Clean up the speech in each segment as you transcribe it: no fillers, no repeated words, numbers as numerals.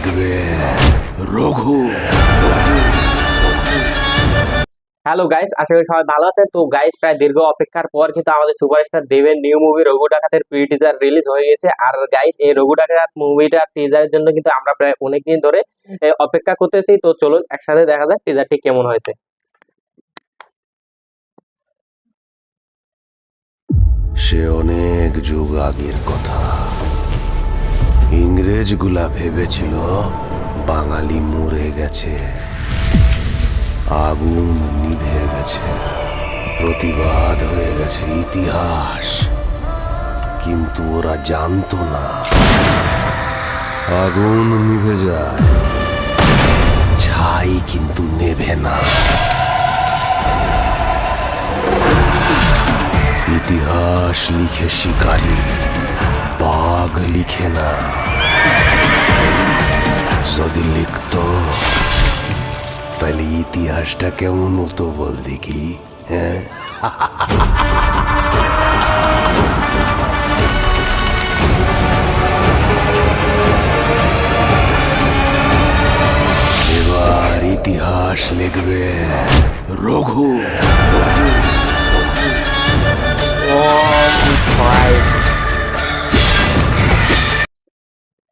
লিখবে Raghu. Hello guys, আশা করি সবাই ভালো আছেন। তো গাইস, প্রায় দীর্ঘ অপেক্ষার পর কিন্তু আমাদের সুপারস্টার দেবের নিউ মুভি রঘু ডাকাতের প্রি টিজার রিলিজ হয়ে গেছে। আর গাইস, এই রঘু ডাকাত মুভিটার টিজারের জন্য কিন্তু আমরা প্রায় অনেকদিন ধরে অপেক্ষা করতেছি। তো চলুন একসাথে দেখা যাক টিজারটি কেমন হয়েছে। সে অনেক যুগ আগের কথা। ইংরেজগুলা ভেবেছিল বাঙালি মরে গেছে, আগুন নিভে গেছে, প্রতিবাদ হয়ে গেছে ইতিহাস। কিন্তু ওরা জানতো না, আগুন নিভে যায়, ছাই কিন্তু নেভে না। ইতিহাস লিখে শিকারী, বাঘ লিখে না। যদি লিখতো তাহলে ইতিহাসটা কেমন হতো বল দেখি। হ্যাঁ, এবার ইতিহাস লিখবে রঘু।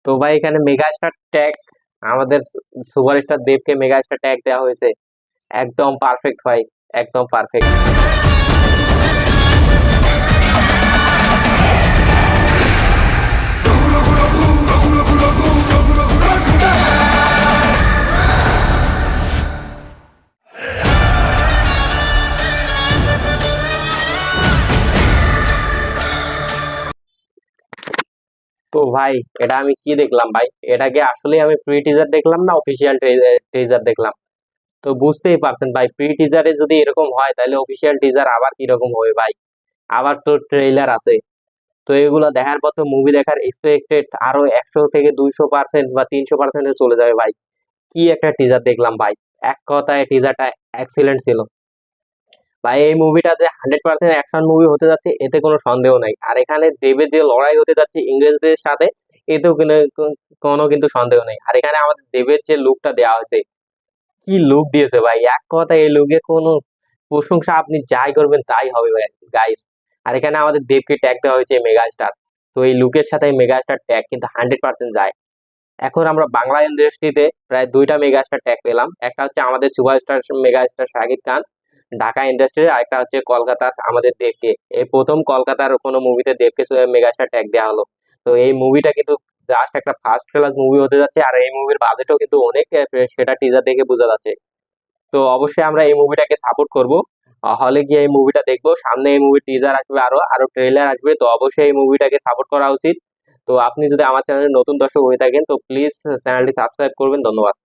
তো ভাই, এখানে মেগাস্টার ট্যাগ, আমাদের সুপারস্টার দেবকে মেগাস্টার ট্যাগ দেওয়া হয়েছে। একদম পারফেক্ট ভাই, একদম পারফেক্ট। তো ভাই, এটা আমি কি দেখলাম ভাই? এটাকে আসলে আমি প্রি টিজার দেখলাম না অফিসিয়াল টিজার দেখলাম? তো বুঝতেই পারছেন ভাই, প্রি টিজারে যদি এরকম হয় তাহলে অফিসিয়াল টিজার আবার কিরকম হবে ভাই? আবার তো ট্রেইলার আছে। তো এগুলো দেখার পর তো মুভি দেখার এক্সপেক্টেড আরো 100 থেকে 200% বা 300% চলে যাবে ভাই। কি একটা টিজার দেখলাম ভাই! এক কথায় টিজারটা এক্সিলেন্ট ছিল ভাই। এই মুভিটা যে 100% অ্যাকশন মুভি হতে যাচ্ছে এতে কোনো সন্দেহ নাই। আর এখানে দেবের যে লড়াই হতে যাচ্ছে ইংরেজদের সাথে, এতেও কোনো কিন্তু সন্দেহ নেই। আর এখানে আমাদের দেবের যে লুকটা দেওয়া হয়েছে, কি লুক দিয়েছে ভাই! এক কথায় এই লুকের কোনো প্রশংসা আপনি যাই করবেন তাই হবে ভাই, গাইস। আর এখানে আমাদের দেবকে ট্যাগ দেওয়া হয়েছে মেগা স্টার। তো এই লুকের সাথে মেগা স্টার ট্যাগ কিন্তু 100% যায়। এখন আমরা বাংলা ইন্ডাস্ট্রিতে প্রায় 2টা মেগা স্টার ট্যাগ পেলাম। একটা হচ্ছে আমাদের superstar mega star Shakib Khan Dhaka industry, আর একটা হচ্ছে কলকাতার আমাদের দেবকে। এই প্রথম কলকাতার কোনো মুভিতে দেবকে মেগা স্টার ট্যাগ দেওয়া হলো। তো এই মুভিটা কিন্তু জাস্ট একটা ফার্স্ট ক্লাস মুভি হতে যাচ্ছে। আর এই মুভির বাজেটও কিন্তু অনেক, সেটা টিজার দেখে বোঝা যাচ্ছে। তো অবশ্যই আমরা এই মুভিটাকে সাপোর্ট করব। হলে গিয়ে এই মুভিটা দেখবো। সামনে এই মুভির টিজার আসবে, আরো আরো ট্রেলার আসবে। তো অবশ্যই এই মুভিটাকে সাপোর্ট করা উচিত। তো আপনি যদি আমার চ্যানেলে নতুন দর্শক হয়ে থাকেন তো প্লিজ চ্যানেলটি সাবস্ক্রাইব করবেন। ধন্যবাদ।